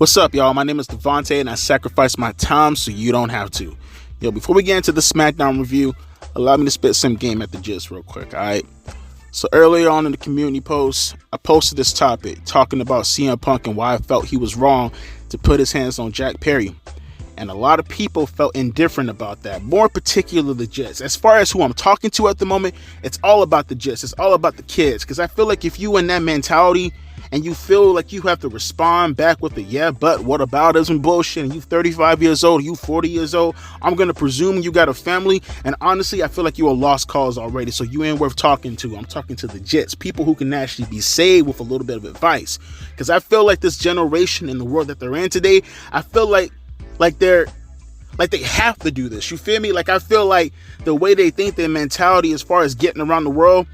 What's up, y'all? My name is Devontae, and I sacrifice my time so you don't have to. Yo, before we get into the Smackdown review, allow me to spit some game at the gist real quick, alright? So earlier on in the community post, I posted this topic talking about CM Punk and why I felt he was wrong to put his hands on Jack Perry. And a lot of people felt indifferent about that, more particularly the Jets. As far as who I'm talking to at the moment, it's all about the Jets. It's all about the kids. Because I feel like if you in that mentality and you feel like you have to respond back with the yeah, but what about ism bullshit, and you 35 years old, you 40 years old, I'm going to presume you got a family. And honestly, I feel like you're a lost cause already. So you ain't worth talking to. I'm talking to the Jets, people who can actually be saved with a little bit of advice. Because I feel like this generation in the world that they're in today, I feel like they have to do this. You feel me? Like I feel like the way they think, their mentality as far as getting around the world,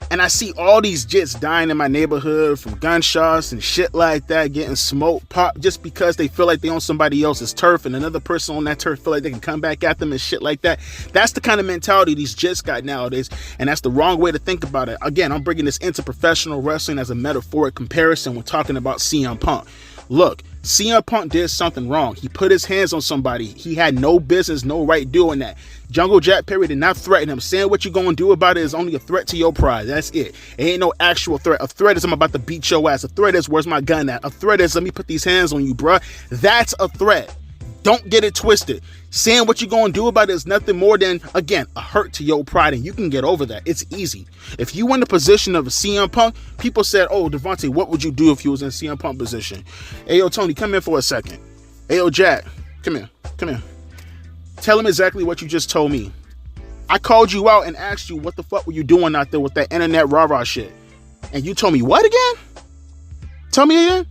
and I see all these Jets dying in my neighborhood from gunshots and shit like that, getting smoked, pop, just because they feel like they own somebody else's turf and another person on that turf feel like they can come back at them and shit like that. That's the kind of mentality these Jets got nowadays, and that's the wrong way to think about it. Again, I'm bringing this into professional wrestling as a metaphoric comparison when talking about CM Punk. Look, CM Punk did something wrong. He put his hands on somebody. He had no business, no right doing that. Jungle Jack Perry did not threaten him. Saying what you're going to do about it is only a threat to your pride. That's it. It ain't no actual threat. A threat is I'm about to beat your ass. A threat is where's my gun at? A threat is let me put these hands on you, bruh. That's a threat. Don't get it twisted. Saying what you're going to do about it is nothing more than, again, a hurt to your pride, and you can get over that. It's easy. If you were in the position of a CM Punk, people said, oh, Devontae, what would you do if you was in CM Punk position? Hey, yo, Tony, come in for a second. Hey, yo, Jack, come here. Tell him exactly what you just told me. I called you out and asked you what the fuck were you doing out there with that internet rah-rah shit. And you told me what again? Tell me again?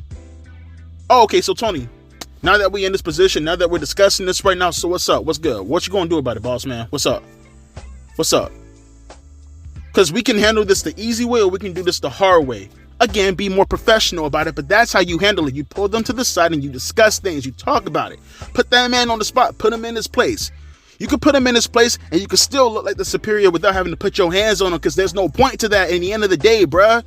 Oh, okay, so Tony, now that we're in this position, now that we're discussing this right now, so what's up? What's good? What you gonna do about it, boss man? What's up? What's up? Because we can handle this the easy way or we can do this the hard way. Again, be more professional about it, but that's how you handle it. You pull them to the side and you discuss things. You talk about it. Put that man on the spot. Put him in his place. You can put him in his place and you can still look like the superior without having to put your hands on him, because there's no point to that in the end of the day, bruh.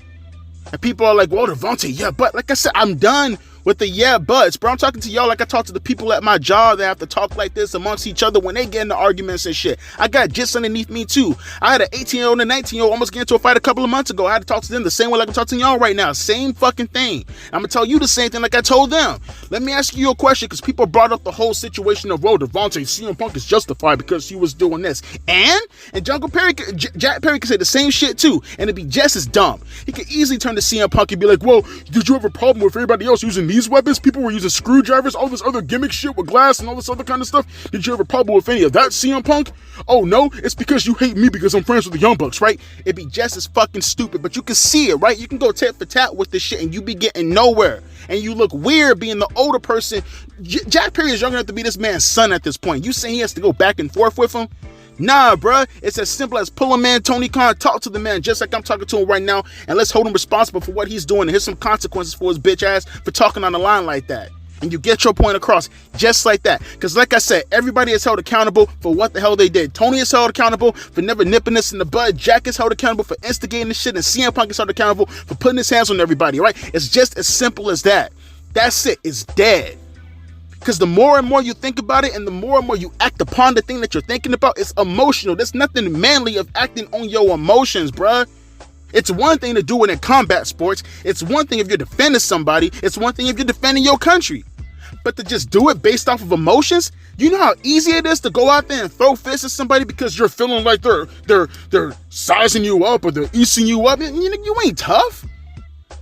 And people are like, well, Devontae, yeah, but like I said, I'm done with the yeah buts, bro. I'm talking to y'all like I talk to the people at my job that have to talk like this amongst each other when they get into arguments and shit. I got Jits underneath me too. I had an 18-year-old and a 19-year-old almost get into a fight a couple of months ago. I had to talk to them the same way like I'm talking to y'all right now. Same fucking thing. I'm gonna tell you the same thing like I told them. Let me ask you a question, because people brought up the whole situation of, well, Devontae, CM Punk is justified because he was doing this. And Jungle Perry, Jack Perry could say the same shit too, and it'd be just as dumb. He could easily turn to CM Punk and be like, well, did you have a problem with everybody else using these weapons? People were using screwdrivers, all this other gimmick shit with glass and all this other kind of stuff. Did you have a problem with any of that, CM Punk? Oh no, it's because you hate me because I'm friends with the Young Bucks, right? It'd be just as fucking stupid, but you can see it, right? You can go tit for tat with this shit and you be getting nowhere. And you look weird being the older person. Jack Perry is young enough to be this man's son at this point. You saying he has to go back and forth with him? Nah, bruh. It's as simple as pull a man, Tony Khan, talk to the man just like I'm talking to him right now, and let's hold him responsible for what he's doing. And here's some consequences for his bitch ass for talking on the line like that. And you get your point across just like that. Because like I said, everybody is held accountable for what the hell they did. Tony is held accountable for never nipping this in the bud. Jack is held accountable for instigating this shit. And CM Punk is held accountable for putting his hands on everybody, right? It's just as simple as that. That's it. It's dead. Because the more and more you think about it and the more and more you act upon the thing that you're thinking about, it's emotional. There's nothing manly of acting on your emotions, bruh. It's one thing to do it in combat sports. It's one thing if you're defending somebody. It's one thing if you're defending your country. But to just do it based off of emotions, you know how easy it is to go out there and throw fists at somebody because you're feeling like they're sizing you up or they're easing you up. You ain't tough.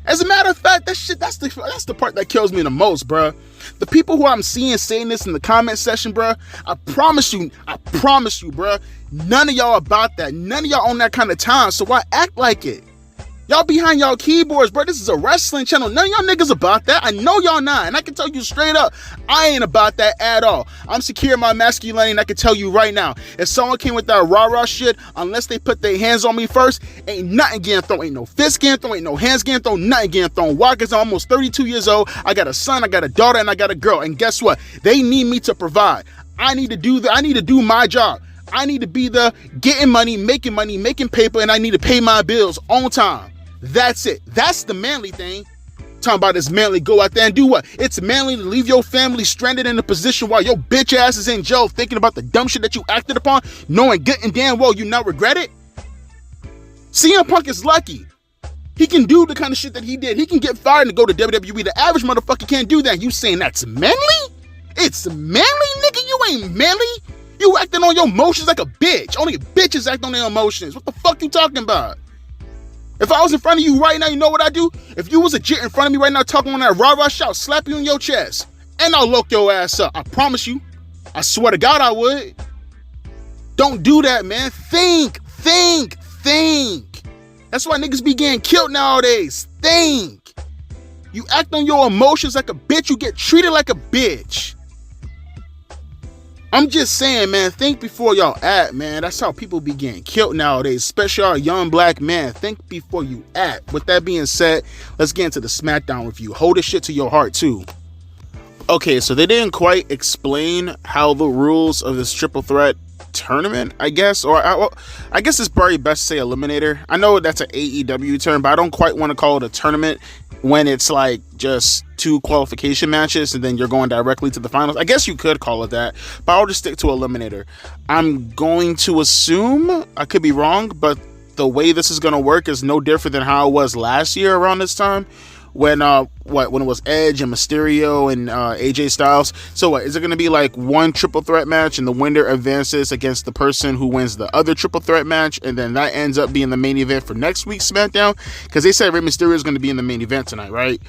As a matter of fact, that's the part that kills me the most, bruh. The people who I'm seeing saying this in the comment section, bruh, I promise you, bruh, none of y'all about that. None of y'all on that kind of time, so why act like it? Y'all behind y'all keyboards, bro. This is a wrestling channel. None of y'all niggas about that. I know y'all not, and I can tell you straight up, I ain't about that at all. I'm secure in my masculinity, and I can tell you right now, if someone came with that rah-rah shit, unless they put their hands on me first, ain't nothing getting thrown. Ain't no fists getting thrown, ain't no hands getting thrown, nothing getting thrown. Why? Because I'm almost 32 years old. I got a son, I got a daughter, and I got a girl. And guess what? They need me to provide. I need to do my job. I need to be the getting money, making paper, and I need to pay my bills on time. That's it. That's the manly thing. Talking about it's manly, go out there and do what? It's manly to leave your family stranded in a position while your bitch ass is in jail thinking about the dumb shit that you acted upon, knowing good and damn well you not regret it? CM Punk is lucky. He can do the kind of shit that he did. He can get fired and go to WWE. The average motherfucker can't do that. You saying that's manly? It's manly, nigga? You ain't manly. You acting on your emotions like a bitch. Only bitches act on their emotions. What the fuck you talking about? If I was in front of you right now, you know what I do? If you was a jit in front of me right now talking on that rah-rah shout, slap you in your chest. And I'll lock your ass up. I promise you. I swear to God I would. Don't do that, man. Think. That's why niggas be getting killed nowadays. Think. You act on your emotions like a bitch, you get treated like a bitch. I'm just saying, man, think before y'all act, man. That's how people be getting killed nowadays, especially our young black man. Think before you act. With that being said, let's get into the Smackdown review. Hold this shit to your heart, too. Okay, so they didn't quite explain how the rules of this triple threat tournament, I guess, or I guess it's probably best to say eliminator. I know that's an AEW term, but I don't quite want to call it a tournament when it's like just 2 qualification matches and then you're going directly to the finals. I guess you could call it that, but I'll just stick to eliminator. I'm going to assume, I could be wrong, but the way this is going to work is no different than how it was last year around this time when it was Edge and Mysterio and AJ Styles. So what is it going to be, like one triple threat match and the winner advances against the person who wins the other triple threat match, and then that ends up being the main event for next week's SmackDown? Because they said Rey Mysterio is going to be in the main event tonight, right?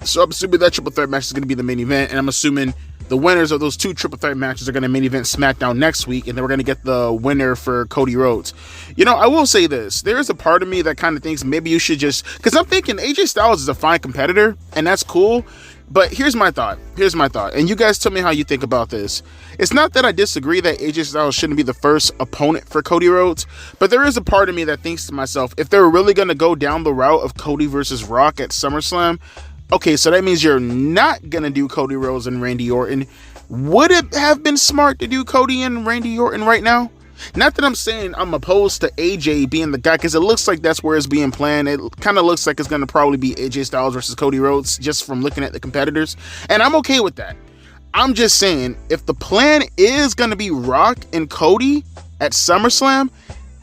So I'm assuming that triple threat match is going to be the main event, and I'm assuming the winners of those 2 triple threat matches are going to main event SmackDown next week, and then we're going to get the winner for Cody Rhodes. You know, I will say this. There is a part of me that kind of thinks maybe you should just... Because I'm thinking AJ Styles is a fine competitor, and that's cool. But here's my thought. And you guys tell me how you think about this. It's not that I disagree that AJ Styles shouldn't be the first opponent for Cody Rhodes, but there is a part of me that thinks to myself, if they're really going to go down the route of Cody versus Rock at SummerSlam... Okay, so that means you're not going to do Cody Rhodes and Randy Orton. Would it have been smart to do Cody and Randy Orton right now? Not that I'm saying I'm opposed to AJ being the guy, because it looks like that's where it's being planned. It kind of looks like it's going to probably be AJ Styles versus Cody Rhodes, just from looking at the competitors. And I'm okay with that. I'm just saying, if the plan is going to be Rock and Cody at SummerSlam,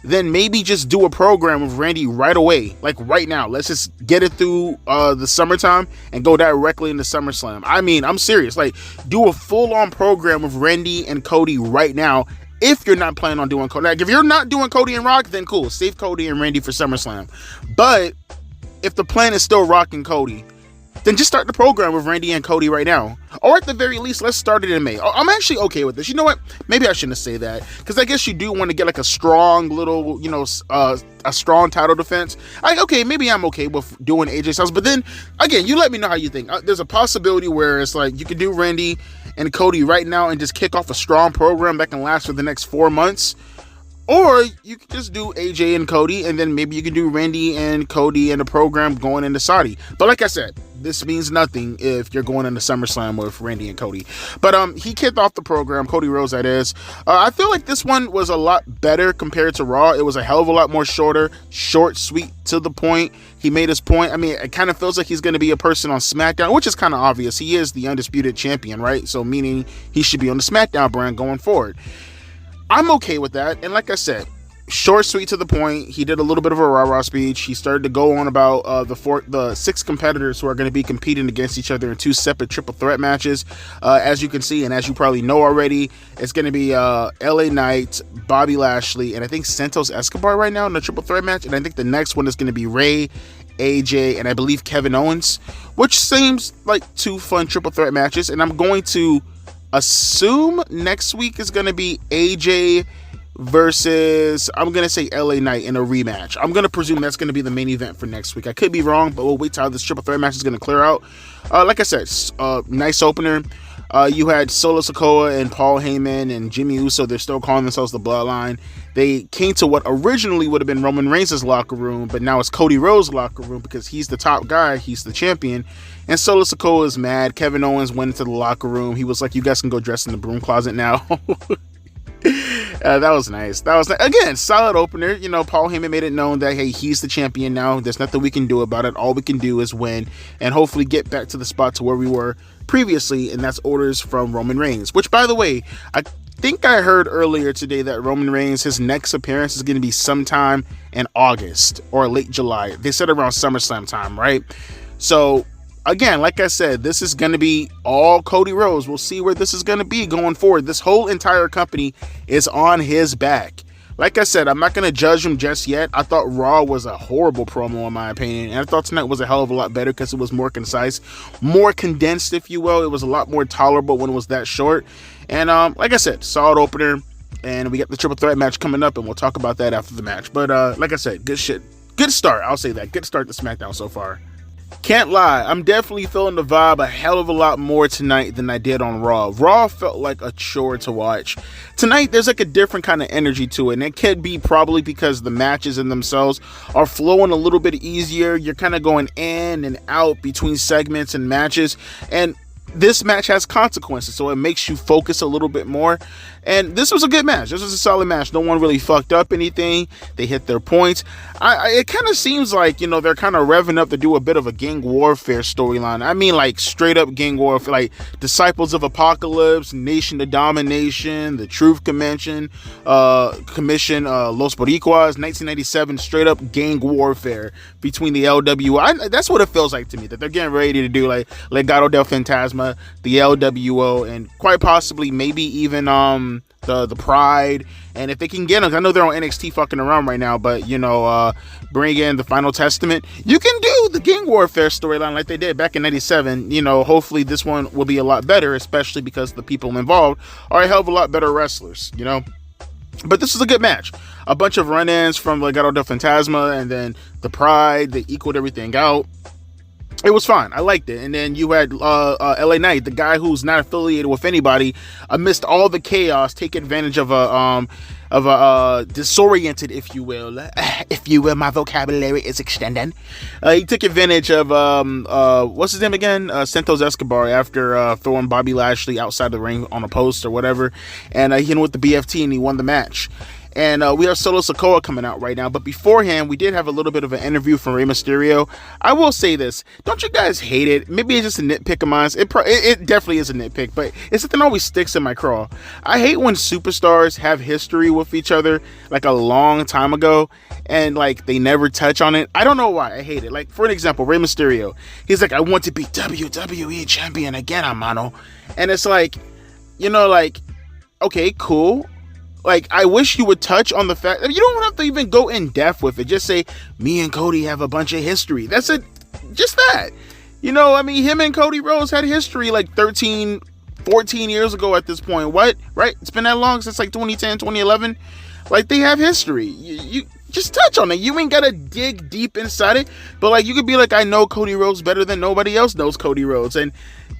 then maybe just do a program with Randy right away. Like right now. Let's just get it through the summertime and go directly into SummerSlam. I mean, I'm serious. Like, do a full-on program with Randy and Cody right now if you're not planning on doing Cody. Like, if you're not doing Cody and Rock, then cool. Save Cody and Randy for SummerSlam. But if the plan is still Rock and Cody, then just start the program with Randy and Cody right now. Or at the very least, let's start it in May. I'm actually okay with this. You know what? Maybe I shouldn't say that, because I guess you do want to get like a strong little, a strong title defense. Okay, maybe I'm okay with doing AJ Styles, but then again, you let me know how you think. There's a possibility where it's like you could do Randy and Cody right now and just kick off a strong program that can last for the next 4 months. Or you could just do AJ and Cody, and then maybe you can do Randy and Cody and a program going into Saudi. But like I said, this means nothing if you're going into SummerSlam with Randy and Cody. But he kicked off the program, Cody Rhodes that is. I feel like this one was a lot better compared to Raw. It was a hell of a lot more short, sweet, to the point. He made his point. I mean, it kind of feels like he's going to be a person on SmackDown, which is kind of obvious. He is the undisputed champion, right? So meaning he should be on the SmackDown brand going forward. I'm okay with that. And like I said, short, sweet, to the point. He did a little bit of a rah-rah speech. He started to go on about the 6 competitors who are going to be competing against each other in 2 separate triple threat matches. As you can see, and as you probably know already, it's going to be LA Knight, Bobby Lashley, and I think Santos Escobar right now in the triple threat match. And I think the next one is going to be Ray, AJ, and I believe Kevin Owens, which seems like 2 fun triple threat matches. And I'm going to assume next week is going to be AJ versus, I'm going to say LA Knight in a rematch. I'm going to presume that's going to be the main event for next week. I could be wrong, but we'll wait till this triple threat match is going to clear out. Like I said, nice opener. You had Solo Sikoa and Paul Heyman and Jimmy Uso. They're still calling themselves the Bloodline. They came to what originally would have been Roman Reigns' locker room, but now it's Cody Rhodes' locker room because he's the top guy. He's the champion. And Solo Sikoa is mad. Kevin Owens went into the locker room. He was like, you guys can go dress in the broom closet now. That was nice. Again, solid opener. Paul Heyman made it known that, hey, he's the champion now. There's nothing we can do about it. All we can do is win and hopefully get back to the spot to where we were previously, and that's orders from Roman Reigns. Which, by the way, I think I heard earlier today that Roman Reigns, his next appearance is going to be sometime in August or late July. They said around SummerSlam time, right? So, again, like I said, this is going to be all Cody Rhodes. We'll see where this is going to be going forward. This whole entire company is on his back. Like I said, I'm not going to judge him just yet. I thought Raw was a horrible promo, in my opinion. And I thought tonight was a hell of a lot better because it was more concise, more condensed, if you will. It was a lot more tolerable when it was that short. And like I said, solid opener. And we got the triple threat match coming up, and we'll talk about that after the match. But like I said, good shit. Good start. I'll say that. Good start to SmackDown so far. Can't lie, I'm definitely feeling the vibe a hell of a lot more tonight than I did on Raw. Raw felt like a chore to watch. Tonight, there's like a different kind of energy to it, and it could be probably because the matches in themselves are flowing a little bit easier. You're kind of going in and out between segments and matches, and this match has consequences, so it makes you focus a little bit more. And this was a good match. This was a solid match. No one really fucked up anything. They hit their points. It kind of seems like, they're kind of revving up to do a bit of a gang warfare storyline. I mean, like, straight up gang warfare, like Disciples of Apocalypse, Nation of Domination, the Truth Commission, Los Boricuas, 1997, straight up gang warfare between the LWO. That's what it feels like to me, that they're getting ready to do, like Legado del Fantasma, the LWO, and quite possibly maybe even the Pride. And if they can get them, I know they're on NXT fucking around right now, but bring in the Final Testament. You can do the gang warfare storyline like they did back in 97. Hopefully this one will be a lot better, especially because the people involved are a hell of a lot better wrestlers, But this is a good match. A bunch of run-ins from Legado del Fantasma, and then the Pride. They equaled everything out. It was fine. I liked it. And then you had LA Knight, the guy who's not affiliated with anybody, amidst all the chaos, take advantage of a disoriented, if you will. My vocabulary is extending. He took advantage of what's his name again? Santos Escobar, after throwing Bobby Lashley outside the ring on a post or whatever, and he hit him with the BFT and he won the match. And we have Solo Sikoa coming out right now. But beforehand, we did have a little bit of an interview from Rey Mysterio. I will say this. Don't you guys hate it? Maybe it's just a nitpick of mine. It definitely is a nitpick. But it's something that always sticks in my craw. I hate when superstars have history with each other like a long time ago, and like they never touch on it. I don't know why. I hate it. Like, for an example, Rey Mysterio. He's like, I want to be WWE champion again, hermano. And it's like, okay, cool. Like, I wish you would touch on the fact that you don't have to even go in depth with it. Just say, me and Cody have a bunch of history. That's it. Just that. Him and Cody Rhodes had history like 13, 14 years ago at this point. What? Right? It's been that long, since like 2010, 2011. Like, they have history. You just touch on it. You ain't gotta dig deep inside it. But like, you could be like, I know Cody Rhodes better than nobody else knows Cody Rhodes. And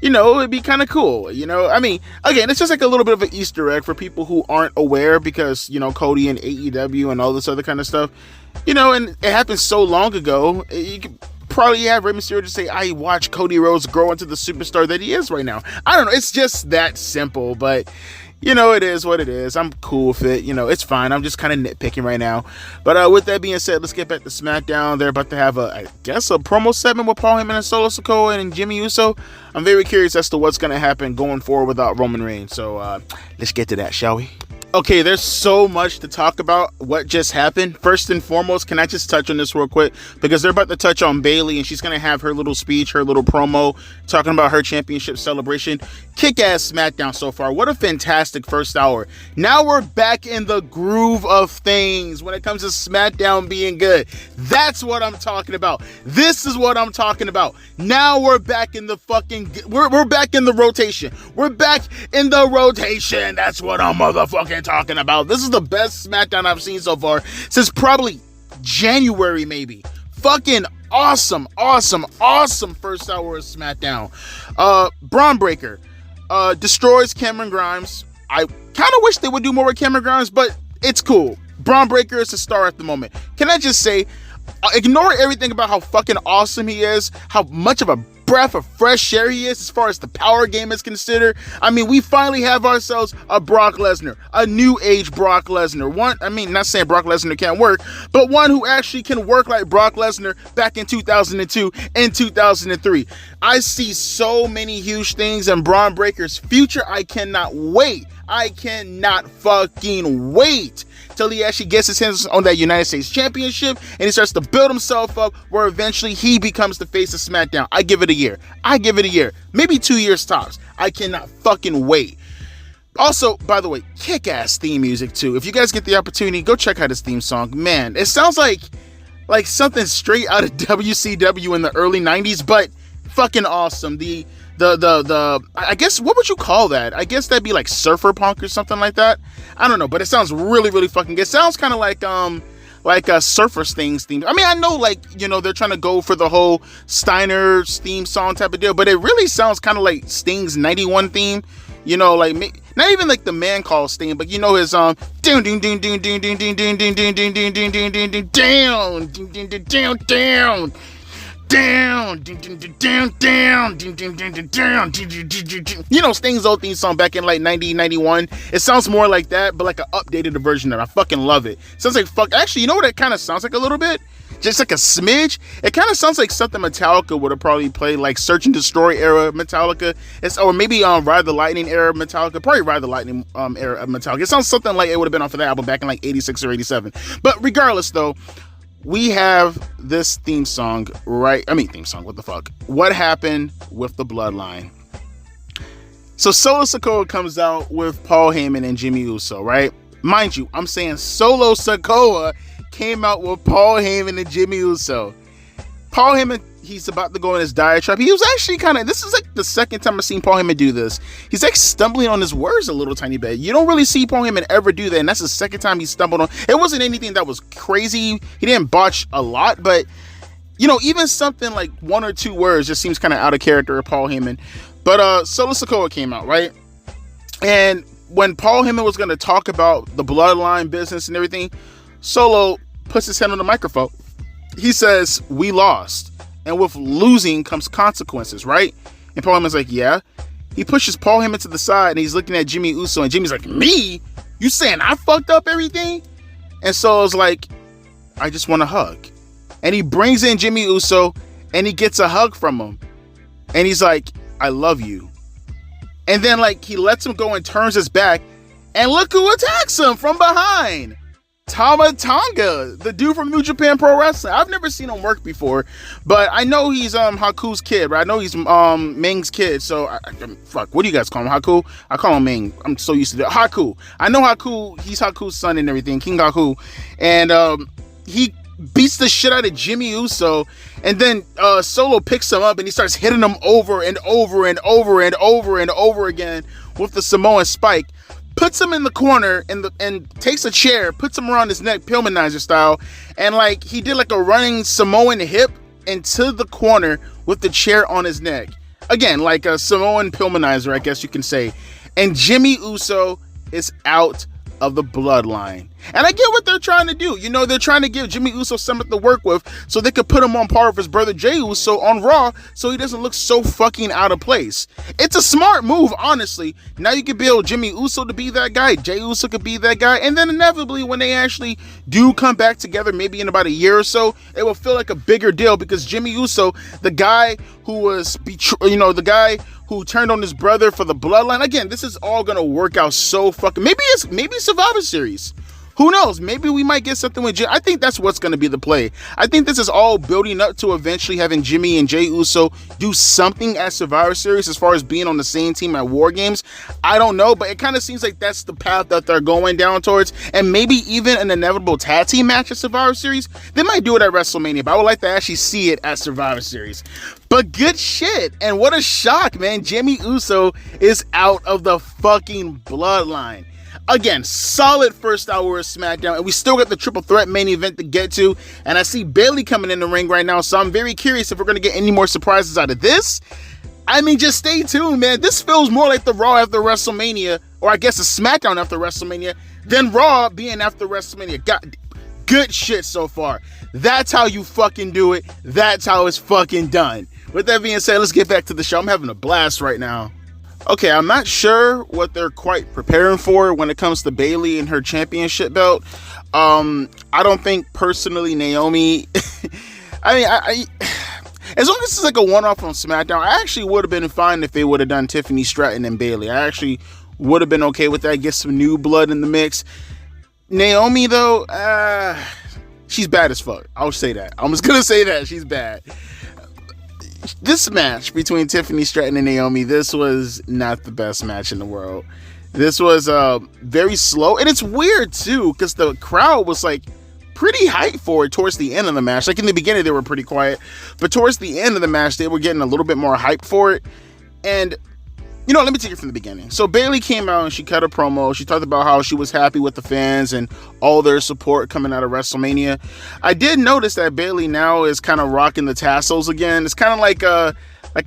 it'd be kind of cool, again, it's just like a little bit of an Easter egg for people who aren't aware, because, Cody and AEW and all this other kind of stuff, and it happened so long ago. You could probably have Rey Mysterio just say, I watched Cody Rhodes grow into the superstar that he is right now. I don't know. It's just that simple, but it is what it is. I'm cool with it. It's fine. I'm just kind of nitpicking right now. But with that being said, let's get back to SmackDown. They're about to have a promo segment with Paul Heyman and Solo Sikoa and Jimmy Uso. I'm very curious as to what's going to happen going forward without Roman Reigns. So let's get to that, shall we? Okay, there's so much to talk about what just happened. First and foremost, can I just touch on this real quick? Because they're about to touch on Bayley, and she's going to have her little speech, her little promo, talking about her championship celebration. Kick-ass SmackDown so far. What a fantastic first hour. Now we're back in the groove of things when it comes to SmackDown being good. That's what I'm talking about. This is what I'm talking about. Now we're back in the fucking... We're back in the rotation. We're back in the rotation. That's what I'm motherfucking talking about. This is the best SmackDown I've seen so far since probably January, maybe. Fucking awesome first hour of SmackDown. Braun Breaker destroys Cameron Grimes. I kind of wish they would do more with Cameron Grimes, but it's cool. Braun Breaker is a star at the moment. Can I just say, ignore everything about how fucking awesome he is, how much of a breath of fresh air he is as far as the power game is considered. I mean, we finally have ourselves a Brock Lesnar, a new age Brock Lesnar. Not saying Brock Lesnar can't work, but one who actually can work like Brock Lesnar back in 2002 and 2003. I see so many huge things in Braun Breaker's future. I cannot wait. I cannot fucking wait till he actually gets his hands on that United States Championship and he starts to build himself up where eventually he becomes the face of SmackDown. I give it a year. Maybe 2 years tops. I cannot fucking wait. Also, by the way, kick-ass theme music too. If you guys get the opportunity, go check out this theme song. Man, it sounds like something straight out of WCW in the early 90s, but fucking awesome. The I guess, what would you call that? I guess that'd be like surfer punk or something like that. I don't know, but it sounds really, really fucking good. It sounds kind of like a Surfer Stings theme. I mean, I know, like, you know, they're trying to go for the whole Steiner's theme song type of deal, but it really sounds kind of like Sting's 91 theme. You know, like, not even like the Man Call Sting, but you know his down down, you know, Sting's old theme song back in like 1991. It sounds more like that, but like an updated version of it. I fucking love it. Sounds like actually, you know what it kind of sounds like a little bit? Just like a smidge. It kind of sounds like something Metallica would have probably played, like Search and Destroy era Metallica. Or maybe Ride the Lightning era Metallica. Probably Ride the Lightning era Metallica. It sounds something like it would have been off of that album back in like 86 or 87. But regardless though, we have this theme song, right? What the fuck? What happened with the Bloodline? So Solo Sikoa comes out with Paul Heyman and Jimmy Uso, right? Mind you, I'm saying Solo Sikoa came out with Paul Heyman and Jimmy Uso. Paul Heyman, he's about to go in his diatribe. He was actually this is like the second time I've seen Paul Heyman do this. He's like stumbling on his words a little tiny bit. You don't really see Paul Heyman ever do that, and that's the second time he stumbled on. It wasn't anything that was crazy. He didn't botch a lot, but, you know, even something like one or two words just seems kind of out of character of Paul Heyman. But Solo Sikoa came out, right? And when Paul Heyman was going to talk about the Bloodline business and everything, Solo puts his hand on the microphone. He says, "We lost. And with losing comes consequences," right? And Paul Heyman's like, "Yeah." He pushes Paul Heyman to the side and he's looking at Jimmy Uso, and Jimmy's like, "Me? You saying I fucked up everything?" And Solo's like, "I just want a hug." And he brings in Jimmy Uso and he gets a hug from him. And he's like, "I love you." And then, like, he lets him go and turns his back, and look who attacks him from behind. Tama Tonga, the dude from New Japan Pro Wrestling. I've never seen him work before, but I know he's Haku's kid, right? I know he's Ming's kid. So fuck, what do you guys call him? Haku? I call him Ming. I'm so used to that. Haku. I know Haku. He's Haku's son and everything, King Haku, and he beats the shit out of Jimmy Uso, and then Solo picks him up and he starts hitting him over and over and over and over and over again with the Samoan spike. Puts him in the corner and takes a chair, puts him around his neck, Pillmanizer style, and like he did like a running Samoan hip into the corner with the chair on his neck. Again, like a Samoan Pillmanizer, I guess you can say. And Jimmy Uso is out of the Bloodline. And I get what they're trying to do. You know, they're trying to give Jimmy Uso something to work with so they could put him on par with his brother Jey Uso on Raw so he doesn't look so fucking out of place. It's a smart move, honestly. Now you can build Jimmy Uso to be that guy, Jey Uso could be that guy, and then inevitably when they actually do come back together, maybe in about a year or so, it will feel like a bigger deal because Jimmy Uso, the guy who was the guy who turned on his brother for the Bloodline. Again, this is all gonna work out so fucking. Maybe Survivor Series. Who knows? Maybe we might get something with Jimmy. I think that's what's going to be the play. I think this is all building up to eventually having Jimmy and Jey Uso do something at Survivor Series as far as being on the same team at War Games. I don't know, but it kind of seems like that's the path that they're going down towards. And maybe even an inevitable tag team match at Survivor Series. They might do it at WrestleMania, but I would like to actually see it at Survivor Series. But good shit. And what a shock, man. Jimmy Uso is out of the fucking Bloodline. Again, solid first hour of SmackDown, and we still got the triple threat main event to get to, and I see Bayley coming in the ring right now, so I'm very curious if we're going to get any more surprises out of this. I mean, just stay tuned, man. This feels more like the Raw after WrestleMania, or I guess the SmackDown after WrestleMania, than Raw being after WrestleMania. God, good shit so far. That's how you fucking do it. That's how it's fucking done. with that being said, let's get back to the show. I'm having a blast right now. Okay, I'm not sure what they're quite preparing for when it comes to Bayley and her championship belt. I don't think personally Naomi. I as long as it's like a one-off on SmackDown, I actually would have been fine if they would have done Tiffany Stratton and Bayley. I actually would have been okay with that. Get some new blood in the mix. Naomi though, she's bad as fuck. I'll say that. I'm just gonna say that she's bad. This match between Tiffany Stratton and Naomi, this was not the best match in the world. This was very slow, and it's weird too because the crowd was like pretty hyped for it towards the end of the match. Like in the beginning they were pretty quiet, but towards the end of the match they were getting a little bit more hyped for it. And you know, let me take it from the beginning. So Bayley came out and she cut a promo. She talked about how she was happy with the fans and all their support coming out of WrestleMania. I did notice that Bayley now is kind of rocking the tassels again. It's kind of like a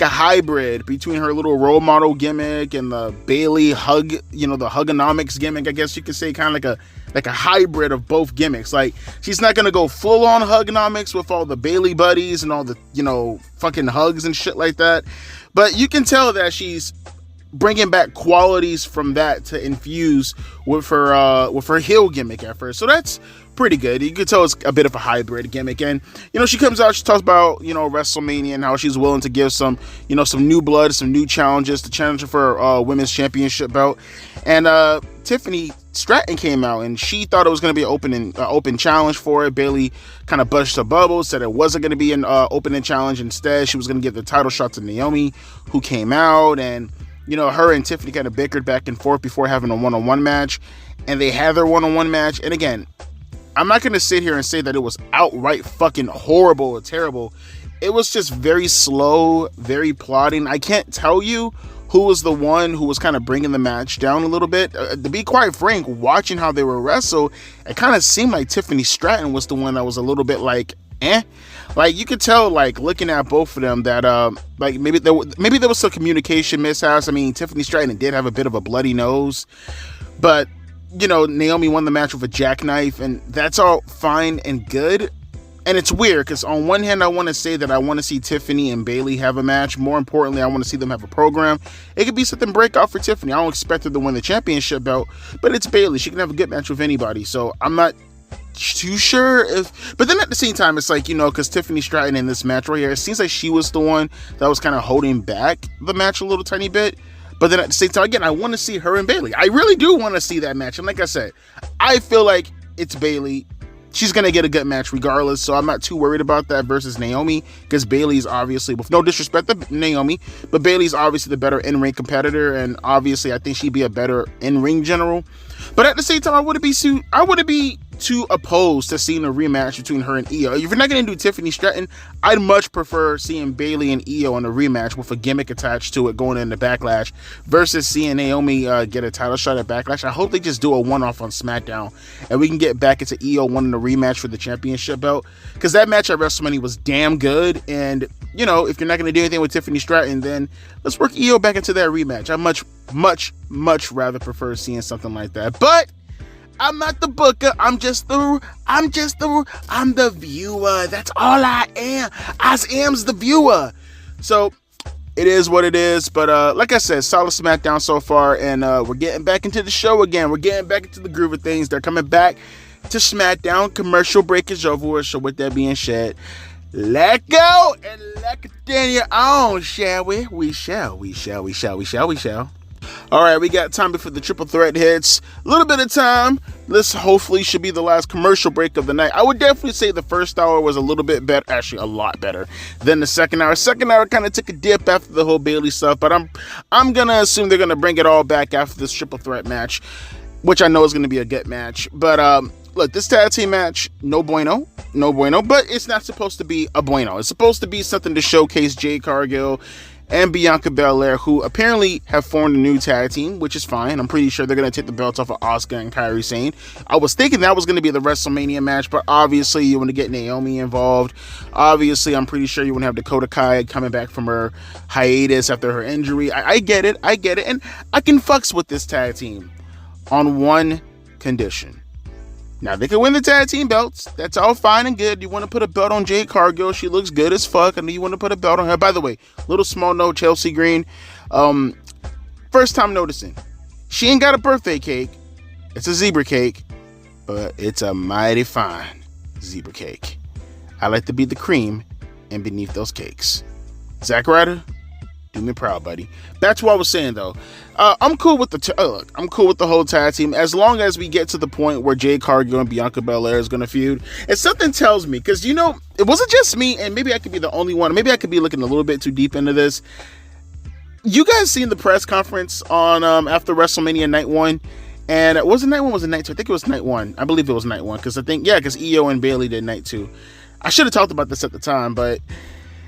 hybrid between her little role model gimmick and the Bayley hug, you know, the Hugonomics gimmick. I guess you could say kind of like a hybrid of both gimmicks. Like she's not gonna go full on Hugonomics with all the Bayley buddies and all the, you know, fucking hugs and shit like that. But you can tell that she's bringing back qualities from that to infuse with her heel gimmick at first. So that's pretty good. You can tell it's a bit of a hybrid gimmick. And, you know, she comes out, she talks about, you know, WrestleMania and how she's willing to give some, you know, some new blood, some new challenges to challenge for women's championship belt. And Tiffany Stratton came out and she thought it was going to be an open challenge for it. Bayley kind of busted her bubble, said it wasn't going to be an opening challenge. Instead, she was going to give the title shot to Naomi, who came out, and you know, her and Tiffany kind of bickered back and forth before having a one-on-one match, and they had their one-on-one match. And again, I'm not going to sit here and say that it was outright fucking horrible or terrible. It was just very slow, very plodding. I can't tell you who was the one who was kind of bringing the match down a little bit. To be quite frank, watching how they were wrestle, it kind of seemed like Tiffany Stratton was the one that was a little bit like, like you could tell, like looking at both of them, that like maybe there was some communication mishaps. I mean, Tiffany Stratton did have a bit of a bloody nose, but you know, Naomi won the match with a jackknife, and that's all fine and good. And it's weird because on one hand, I want to say that I want to see Tiffany and Bayley have a match. More importantly, I want to see them have a program. It could be something breakout for Tiffany. I don't expect her to win the championship belt, but it's Bayley. She can have a good match with anybody. So I'm not too sure if, but then at the same time, it's like, you know, because Tiffany Stratton in this match right here, it seems like she was the one that was kind of holding back the match a little tiny bit. But then at the same time, again, I want to see her and Bayley. I really do want to see that match. And like I said, I feel like it's Bayley. She's going to get a good match regardless, so I'm not too worried about that versus Naomi, because Bayley's obviously, with no disrespect to Naomi, but Bayley's obviously the better in-ring competitor, and obviously I think she'd be a better in-ring general. But at the same time, I wouldn't be too opposed to seeing a rematch between her and Io. If you're not going to do Tiffany Stratton, I'd much prefer seeing Bayley and Io in a rematch with a gimmick attached to it going into Backlash versus seeing Naomi get a title shot at Backlash. I hope they just do a one-off on SmackDown and we can get back into Io winning a rematch for the championship belt, because that match at WrestleMania was damn good. And you know, if you're not going to do anything with Tiffany Stratton, then let's work Io back into that rematch. I much rather prefer seeing something like that. But I'm not the booker. I'm the viewer. That's all I am. I am's the viewer. So it is what it is. But like I said, solid SmackDown so far, and we're getting back into the show again. We're getting back into the groove of things. They're coming back to SmackDown. Commercial break is over. So with that being said, let go and let continue on, shall we? We shall. All right, we got time before the triple threat hits. A little bit of time. This hopefully should be the last commercial break of the night. I would definitely say the first hour was a little bit better, actually a lot better than the second hour. Second hour kind of took a dip after the whole Bayley stuff, but I'm gonna assume they're gonna bring it all back after this triple threat match, which I know is gonna be a good match. But look, this tag team match, no bueno, but it's not supposed to be a bueno. It's supposed to be something to showcase Jade Cargill and Bianca Belair, who apparently have formed a new tag team, which is fine. I'm pretty sure they're going to take the belts off of Asuka and Kairi Sane. I was thinking that was going to be the WrestleMania match, but obviously you want to get Naomi involved. Obviously, I'm pretty sure you want to have Dakota Kai coming back from her hiatus after her injury. I get it, and I can fucks with this tag team on one condition. Now, they can win the tag team belts. That's all fine and good. You want to put a belt on Jade Cargill. She looks good as fuck. I know you want to put a belt on her. By the way, little small note, Chelsea Green. First time noticing. She ain't got a birthday cake. It's a zebra cake. But it's a mighty fine zebra cake. I like to be the cream in beneath those cakes. Zack Ryder, do me proud, buddy. That's what I was saying, though. I'm cool with I'm cool with the whole tag team as long as we get to the point where Jade Cargill and Bianca Belair is going to feud. And something tells me, because, you know, it wasn't just me, and maybe I could be the only one. Maybe I could be looking a little bit too deep into this. You guys seen the press conference on after WrestleMania Night 1? And was it Night 1? Was it Night 2? I think it was Night 1. I believe it was Night 1, because because Io and Bayley did Night 2. I should have talked about this at the time, but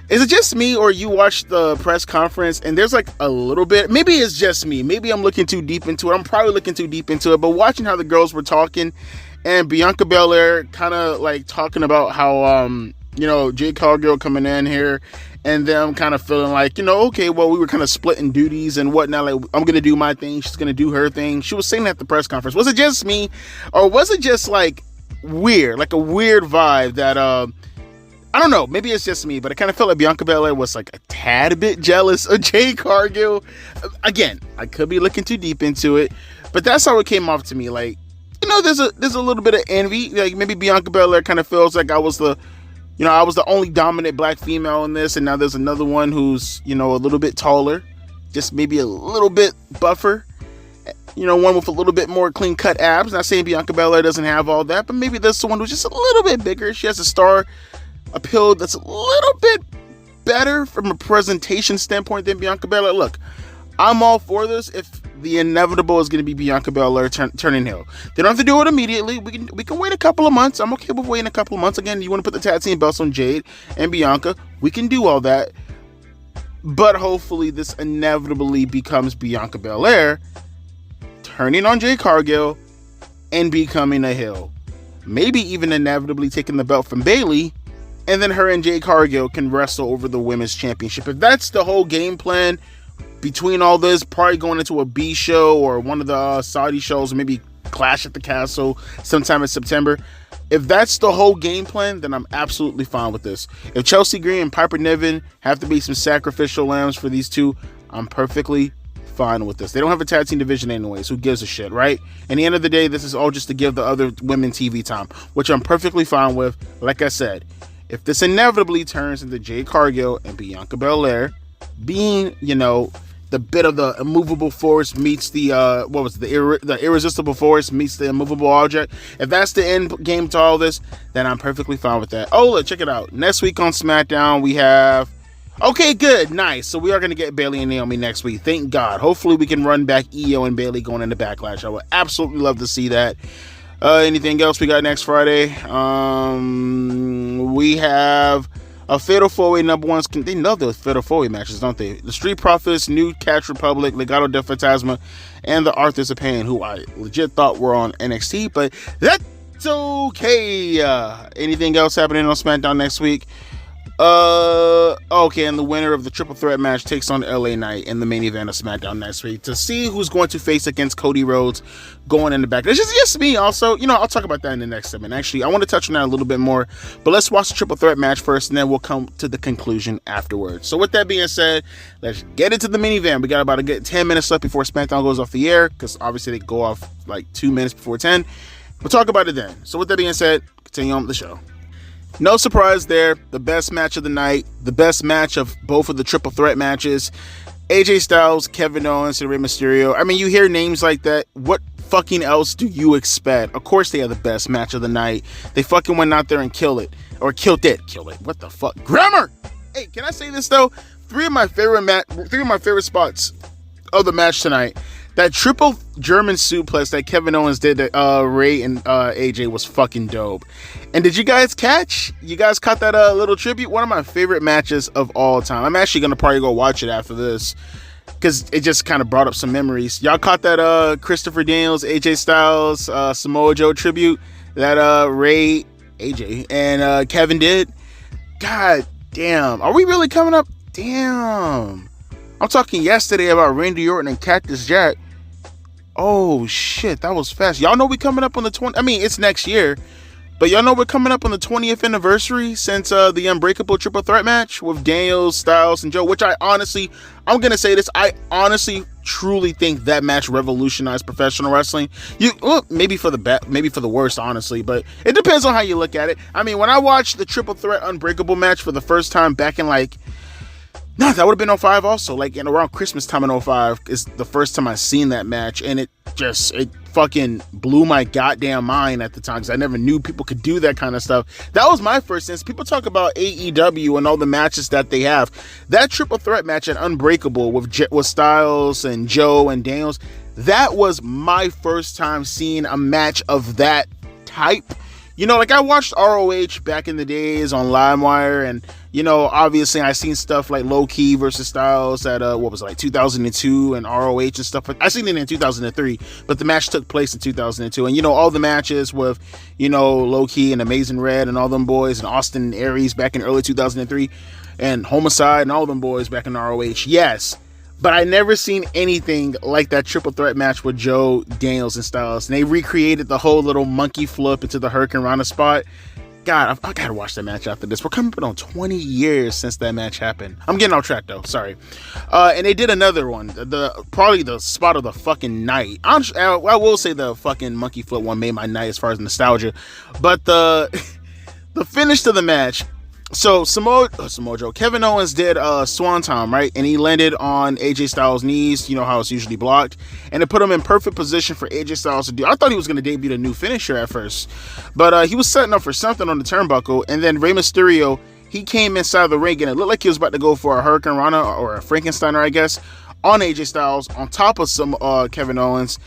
is it just me, or you watched the press conference and there's like a little bit, maybe it's just me, maybe I'm looking too deep into it, I'm probably looking too deep into it, but watching how the girls were talking and Bianca Belair kind of like talking about how, Jade Cargill coming in here and them kind of feeling like, okay, well, we were kind of splitting duties and whatnot, like I'm going to do my thing, she's going to do her thing. She was saying that at the press conference. Was it just me, or was it just like weird, like a weird vibe that, I don't know, maybe it's just me, but I kind of felt like Bianca Belair was like a tad bit jealous of Jade Cargill. Again, I could be looking too deep into it, but that's how it came off to me. Like, there's a little bit of envy. Like maybe Bianca Belair kind of feels like I was the only dominant black female in this, and now there's another one who's, a little bit taller, just maybe a little bit buffer. One with a little bit more clean cut abs. Not saying Bianca Belair doesn't have all that, but maybe there's someone who's just a little bit bigger. She has a star appeal that's a little bit better from a presentation standpoint than Bianca Belair. Look, I'm all for this if the inevitable is going to be Bianca Belair turning heel. They don't have to do it immediately. We can wait a couple of months. I'm okay with waiting a couple of months. Again, you want to put the tag team belts on Jade and Bianca, we can do all that. But hopefully this inevitably becomes Bianca Belair turning on Jade Cargill and becoming a heel. Maybe even inevitably taking the belt from Bayley, and then her and Jade Cargill can wrestle over the women's championship. If that's the whole game plan between all this, probably going into a B show or one of the Saudi shows, maybe Clash at the Castle sometime in September. If that's the whole game plan, then I'm absolutely fine with this. If Chelsea Green and Piper Niven have to be some sacrificial lambs for these two, I'm perfectly fine with this. They don't have a tag team division anyways. Who gives a shit, right? At the end of the day, this is all just to give the other women TV time, which I'm perfectly fine with. Like I said, if this inevitably turns into Jade Cargill and Bianca Belair being, the bit of the immovable force meets the irresistible force meets the immovable object, if that's the end game to all this, then I'm perfectly fine with that. Oh, look, check it out. Next week on SmackDown, we have... Okay, good, nice. So we are going to get Bayley and Naomi next week. Thank God. Hopefully we can run back Io and Bayley going into Backlash. I would absolutely love to see that. Anything else we got next Friday? We have a Fatal 4-Way number ones. They love those Fatal 4-Way matches, don't they? The Street Profits, New Catch Republic, Legado del Fantasma, and the Authors of Pain, who I legit thought were on NXT, but that's okay. Anything else happening on SmackDown next week? Okay, and the winner of the triple threat match takes on LA Knight in the main event of SmackDown next week to see who's going to face against Cody Rhodes going in the back. It's just me also. I'll talk about that in the next segment. Actually, I want to touch on that a little bit more, but let's watch the triple threat match first, and then we'll come to the conclusion afterwards. So with that being said, let's get into the main event. We got about a good 10 minutes left before SmackDown goes off the air, because obviously they go off like 2 minutes before 10. We'll talk about it then. So with that being said, continue on with the show. No surprise there. The best match of the night. The best match of both of the triple threat matches. AJ Styles, Kevin Owens, and Rey Mysterio. I mean, you hear names like that. What fucking else do you expect? Of course they are the best match of the night. They fucking went out there and killed it. Or killed it. Kill it. What the fuck? Grammar! Hey, can I say this though? Three of my favorite spots of the match tonight. That triple German suplex that Kevin Owens did to Ray and AJ was fucking dope. And did you guys catch? You guys caught that little tribute? One of my favorite matches of all time. I'm actually going to probably go watch it after this, because it just kind of brought up some memories. Y'all caught that Christopher Daniels, AJ Styles, Samoa Joe tribute that Ray, AJ, and Kevin did? God damn. Are we really coming up? Damn. I'm talking yesterday about Randy Orton and Cactus Jack. Oh shit, that was fast. Y'all know we coming up on the 20. I mean, it's next year, but y'all know we're coming up on the 20th anniversary since the Unbreakable Triple Threat match with Daniels, Styles, and Joe. Which I'm gonna say this. I honestly, truly think that match revolutionized professional wrestling. Maybe for the maybe for the worst, honestly, but it depends on how you look at it. I mean, when I watched the Triple Threat Unbreakable match for the first time back in that would have been 05 also. Like in around Christmas time in 05 is the first time I seen that match, and it fucking blew my goddamn mind at the time because I never knew people could do that kind of stuff. That was my first sense. People talk about AEW and all the matches that they have. That Triple Threat match at Unbreakable with Styles and Joe and Daniels, that was my first time seeing a match of that type. You know, like I watched ROH back in the days on LimeWire, and you know, obviously I seen stuff like Low Key versus Styles at 2002 and ROH and stuff. I seen it in 2003, but the match took place in 2002. And you know, all the matches with, you know, Low Key and Amazing Red and all them boys, and Austin and Aries back in early 2003, and Homicide and all them boys back in ROH. Yes. But I never seen anything like that Triple Threat match with Joe, Daniels, and Styles. And they recreated the whole little monkey flip into the Hurricane Rana spot. God, I gotta watch that match after this. We're coming up on 20 years since that match happened. I'm getting off track though, sorry. And they did another one, probably the spot of the fucking night. I will say the fucking monkey flip one made my night as far as nostalgia. But the finish to the match. So Samoa Joe, Kevin Owens did Swanton, right? And he landed on AJ Styles' knees, you know how it's usually blocked. And it put him in perfect position for AJ Styles to do. I thought he was going to debut a new finisher at first. But he was setting up for something on the turnbuckle. And then Rey Mysterio, he came inside the ring and it looked like he was about to go for a Hurricane Rana or a Frankensteiner, I guess, on AJ Styles on top of some Kevin Owens.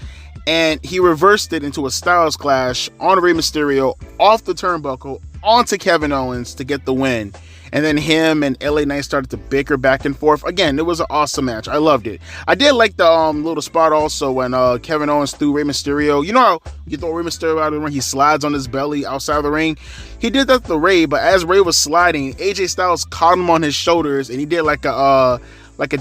And he reversed it into a Styles Clash on Rey Mysterio off the turnbuckle onto Kevin Owens to get the win. And then him and LA Knight started to bicker back and forth. Again, it was an awesome match. I loved it. I did like the little spot also when Kevin Owens threw Rey Mysterio. You know how you throw Rey Mysterio out of the ring, he slides on his belly outside of the ring? He did that to Rey, but as Rey was sliding, AJ Styles caught him on his shoulders and he did like a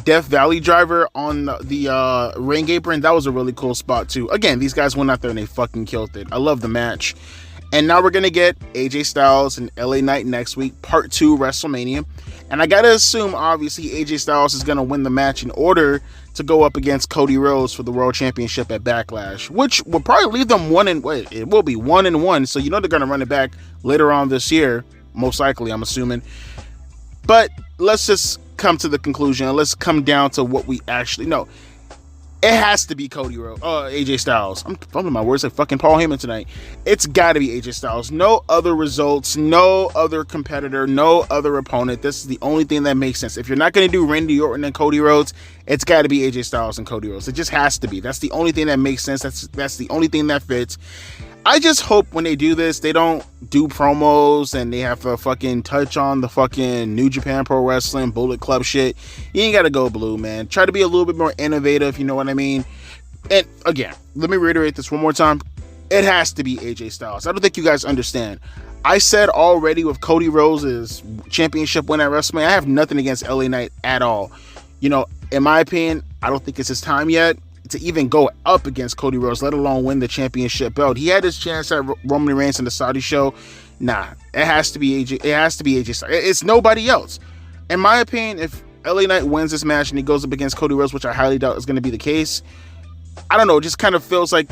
Death Valley driver on the ring apron. That was a really cool spot too. Again, these guys went out there and they fucking killed it. I love the match. And now we're going to get AJ Styles and LA Knight next week, part 2 WrestleMania. And I got to assume, obviously, AJ Styles is going to win the match in order to go up against Cody Rhodes for the World Championship at Backlash, which will probably leave them 1-1. It will be 1-1. So you know they're going to run it back later on this year, most likely, I'm assuming. But let's just come to the conclusion and let's come down to what we actually know. It has to be Cody Rhodes, AJ Styles. I'm fumbling my words like fucking Paul Heyman tonight. It's got to be AJ Styles. No other results, no other competitor, no other opponent. This is the only thing that makes sense. If you're not going to do Randy Orton and Cody Rhodes, it's got to be AJ Styles and Cody Rhodes. It just has to be. That's the only thing that makes sense. That's the only thing that fits. I just hope when they do this, they don't do promos and they have to fucking touch on the fucking New Japan Pro Wrestling, Bullet Club shit. You ain't got to go blue, man. Try to be a little bit more innovative, you know what I mean? And again, let me reiterate this one more time. It has to be AJ Styles. I don't think you guys understand. I said already with Cody Rhodes' championship win at WrestleMania, I have nothing against LA Knight at all. You know, in my opinion, I don't think it's his time yet to even go up against Cody Rhodes, let alone win the championship belt. He had his chance at Roman Reigns in the Saudi show. Nah, it has to be AJ. It has to be AJ Styles. It's nobody else. In my opinion, if LA Knight wins this match and he goes up against Cody Rhodes, which I highly doubt is going to be the case, I don't know. It just kind of feels like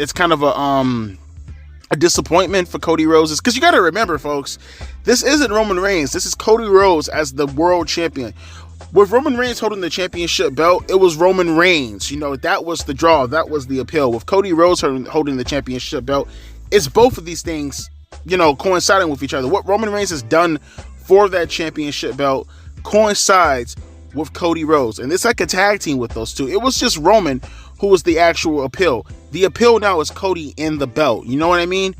it's kind of a disappointment for Cody Rhodes. Because you got to remember, folks, this isn't Roman Reigns. This is Cody Rhodes as the world champion. With Roman Reigns holding the championship belt, it was Roman Reigns. You know, that was the draw. That was the appeal. With Cody Rhodes holding the championship belt, it's both of these things, you know, coinciding with each other. What Roman Reigns has done for that championship belt coincides with Cody Rhodes. And it's like a tag team with those two. It was just Roman who was the actual appeal. The appeal now is Cody in the belt. You know what I mean?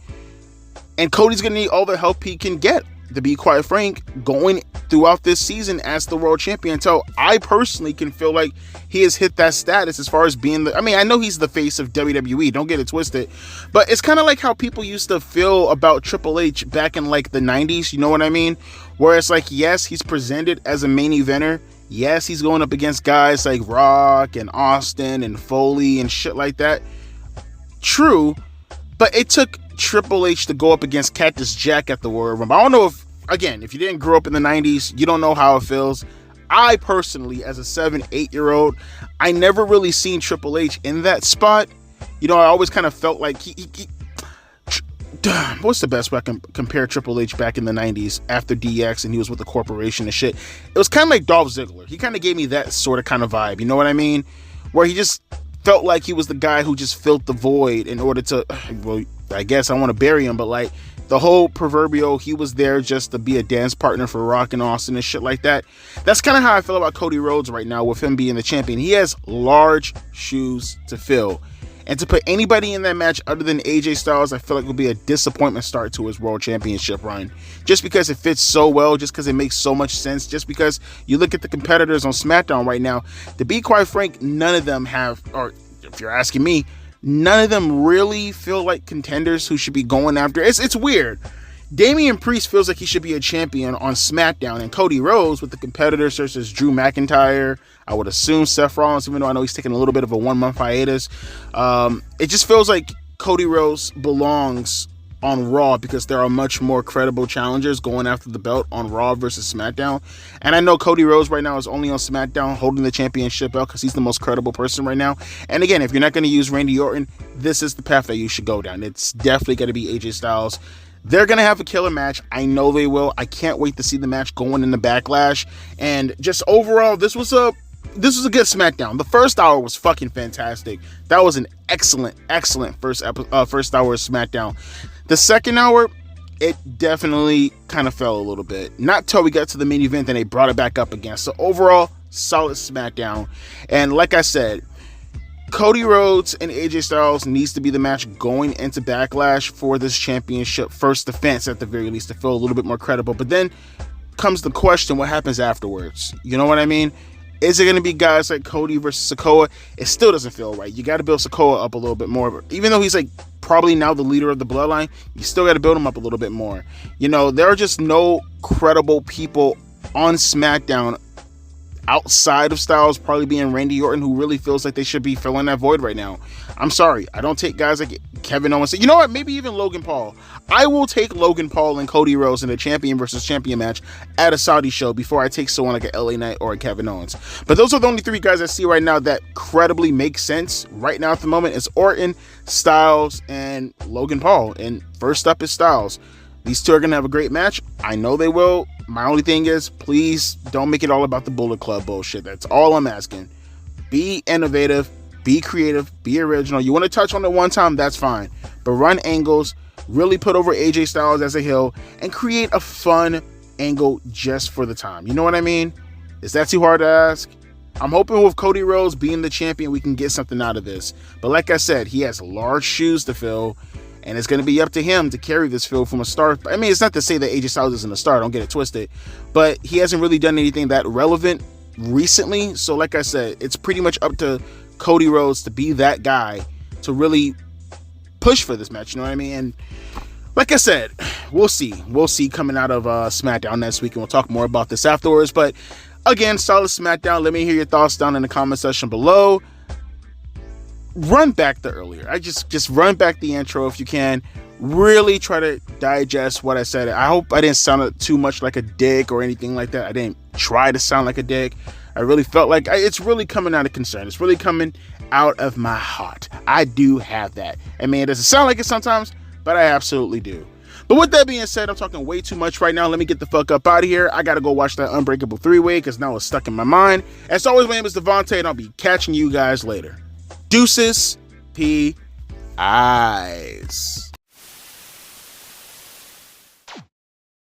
And Cody's going to need all the help he can get, to be quite frank, going throughout this season as the world champion until I personally can feel like he has hit that status as far as being I know he's the face of WWE, don't get it twisted, but it's kind of like how people used to feel about Triple H back in like the 90s, you know what I mean? Where it's like, yes, he's presented as a main eventer. Yes, he's going up against guys like Rock and Austin and Foley and shit like that. true, but it took Triple H to go up against Cactus Jack at the Royal Rumble. I don't know if you didn't grow up in the 90s, you don't know how it feels. I personally, as a 7-8-year-old, I never really seen Triple H in that spot. I always kind of felt like what's the best way I can compare Triple H back in the 90s after DX and he was with the corporation and shit? It was kind of like Dolph Ziggler. He kind of gave me that sort of kind of vibe, you know what I mean? Where he just felt like he was the guy who just filled the void in order to, well, I guess I want to bury him, but like the whole proverbial, he was there just to be a dance partner for Rock and Austin and shit like that. That's kind of how I feel about Cody Rhodes right now with him being the champion. He has large shoes to fill. And to put anybody in that match other than AJ Styles, I feel like would be a disappointment start to his World Championship run. Just because it fits so well, just because it makes so much sense, just because you look at the competitors on SmackDown right now, to be quite frank, none of them have, or if you're asking me, none of them really feel like contenders who should be going after. It's weird. Damian Priest feels like he should be a champion on SmackDown, and Cody Rhodes with the competitors such as Drew McIntyre, I would assume Seth Rollins, even though I know he's taking a little bit of a 1-month hiatus. It just feels like Cody Rhodes belongs on Raw because there are much more credible challengers going after the belt on Raw versus SmackDown. And I know Cody Rhodes right now is only on SmackDown holding the championship belt because he's the most credible person right now. And again, if you're not going to use Randy Orton, this is the path that you should go down. It's definitely going to be AJ Styles. They're going to have a killer match. I know they will. I can't wait to see the match going in the Backlash. And just overall, this was a good SmackDown. The first hour was fucking fantastic. That was an excellent first hour of SmackDown. The second hour, it definitely kind of fell a little bit. Not till we got to the main event, then they brought it back up again. So overall, solid SmackDown. And like I said, Cody Rhodes and AJ Styles needs to be the match going into Backlash for this championship first defense at the very least to feel a little bit more credible. But then comes the question, what happens afterwards? You know what I mean? Is it going to be guys like Cody versus Sikoa? It still doesn't feel right. You got to build Sikoa up a little bit more. Even though he's like probably now the leader of the Bloodline, you still got to build him up a little bit more. There are just no credible people on SmackDown outside of Styles, probably being Randy Orton, who really feels like they should be filling that void right now. I'm sorry. I don't take guys like Kevin Owens. You know what? Maybe even Logan Paul. I will take Logan Paul and Cody Rhodes in a champion versus champion match at a Saudi show before I take someone like a LA Knight or a Kevin Owens. But those are the only three guys I see right now that credibly make sense right now at the moment. It's Orton, Styles, and Logan Paul. And first up is Styles. These two are going to have a great match. I know they will. My only thing is, please don't make it all about the Bullet Club bullshit. That's all I'm asking. Be innovative, be creative, be original. You want to touch on it one time, that's fine. But run angles, really put over AJ Styles as a heel, and create a fun angle just for the time. You know what I mean? Is that too hard to ask? I'm hoping with Cody Rhodes being the champion, we can get something out of this. But like I said, he has large shoes to fill. And it's going to be up to him to carry this field from a start. I mean, it's not to say that AJ Styles isn't a star. Don't get it twisted. But he hasn't really done anything that relevant recently. So like I said, it's pretty much up to Cody Rhodes to be that guy to really push for this match. You know what I mean? And like I said, we'll see. We'll see coming out of SmackDown next week. And we'll talk more about this afterwards. But again, solid SmackDown. Let me hear your thoughts down in the comment section below. Run back the earlier. I just run back the intro if you can. Really try to digest what I said. I hope I didn't sound too much like a dick or anything like that. I didn't try to sound like a dick. I really felt like it's really coming out of concern. It's really coming out of my heart. I do have that. I mean, it doesn't sound like it sometimes, but I absolutely do. But with that being said, I'm talking way too much right now. Let me get the fuck up out of here. I gotta go watch that Unbreakable 3-Way because now it's stuck in my mind. As always, my name is Devontae, and I'll be catching you guys later. Deuces, P-Eyes.